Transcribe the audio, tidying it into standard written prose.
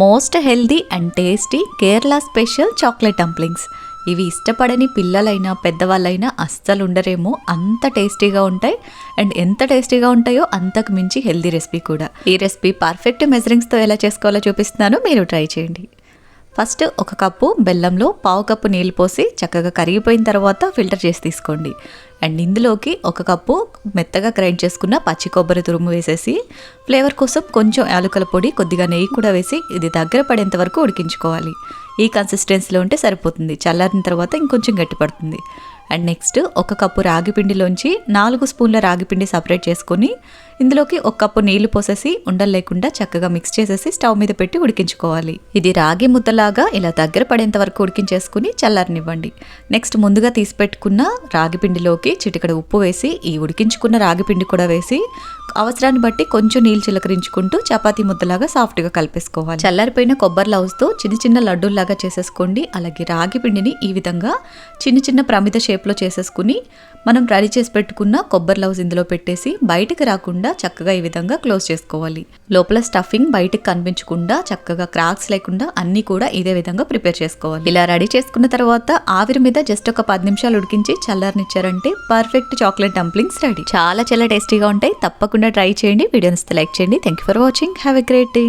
Most healthy and tasty Kerala special chocolate dumplings. ఇవి ఇష్టపడని పిల్లలైనా పెద్దవాళ్ళైనా అస్సలు ఉండరేమో, అంత టేస్టీగా ఉంటాయి. అండ్ ఎంత టేస్టీగా ఉంటాయో అంతకు మించి హెల్దీ రెసిపీ కూడా. ఈ రెసిపీ పర్ఫెక్ట్ మెజరింగ్స్తో ఎలా చేసుకోవాలో చూపిస్తున్నాను, మీరు ట్రై చేయండి. ఫస్ట్ ఒక కప్పు బెల్లంలో పావు కప్పు నీళ్ళు పోసి చక్కగా కరిగిపోయిన తర్వాత ఫిల్టర్ చేసి తీసుకోండి. అండ్ ఇందులోకి ఒక కప్పు మెత్తగా గ్రైండ్ చేసుకున్న పచ్చి కొబ్బరి తురుము వేసేసి ఫ్లేవర్ కోసం కొంచెం యాలకుల పొడి, కొద్దిగా నెయ్యి కూడా వేసి ఇది దగ్గర పడేంత వరకు ఉడికించుకోవాలి. ఈ కన్సిస్టెన్సీలో ఉంటే సరిపోతుంది. చల్లారిన తర్వాత ఇంకొంచెం గట్టిపడుతుంది. అండ్ నెక్స్ట్ ఒక కప్పు రాగి పిండిలోంచి 4 స్పూన్ల రాగి పిండి సపరేట్ చేసుకొని ఇందులోకి ఒక కప్పు నీళ్లు పోసేసి ఉండలు లేకుండా చక్కగా మిక్స్ చేసేసి స్టవ్ మీద పెట్టి ఉడికించుకోవాలి. ఇది రాగి ముద్దలాగా ఇలా దగ్గర పడేంత వరకు ఉడికించేసుకుని చల్లారనివ్వండి. నెక్స్ట్ ముందుగా తీసి పెట్టుకున్న రాగి పిండిలోకి చిటికెడు ఉప్పు వేసి ఈ ఉడికించుకున్న రాగి పిండి కూడా వేసి అవసరాన్ని బట్టి కొంచెం నీళ్ళు చిలకరించుకుంటూ చపాతీ ముద్దలాగా సాఫ్ట్గా కలిపేసుకోవాలి. చల్లారిపోయిన కొబ్బరి లౌస్తో చిన్న చిన్న లడ్డూల్లాగా చేసేసుకోండి. అలాగే రాగి పిండిని ఈ విధంగా చిన్న చిన్న ప్రమిద షేప్లో చేసేసుకుని మనం రెడీ చేసి పెట్టుకున్న కొబ్బరి లౌస్ ఇందులో పెట్టేసి బయటకు రాకుండా చక్కగా ఈ విధంగా క్లోజ్ చేసుకోవాలి. లోపల స్టఫింగ్ బయటకు కనిపించకుండా చక్కగా క్రాక్స్ లేకుండా అన్ని కూడా ఇదే విధంగా ప్రిపేర్ చేసుకోవాలి. ఇలా రెడీ చేసుకున్న తర్వాత ఆవిరి మీద జస్ట్ ఒక 10 నిమిషాలు ఉడికించి చల్లారనిచ్చారంటే పర్ఫెక్ట్ చాక్లెట్ డంప్లింగ్స్ రెడీ. చాలా టేస్టీగా ఉంటాయి. తప్పకుండా ట్రై చేయండి. వీడియోని లైక్ చేయండి. Thank you for watching. Have a great day.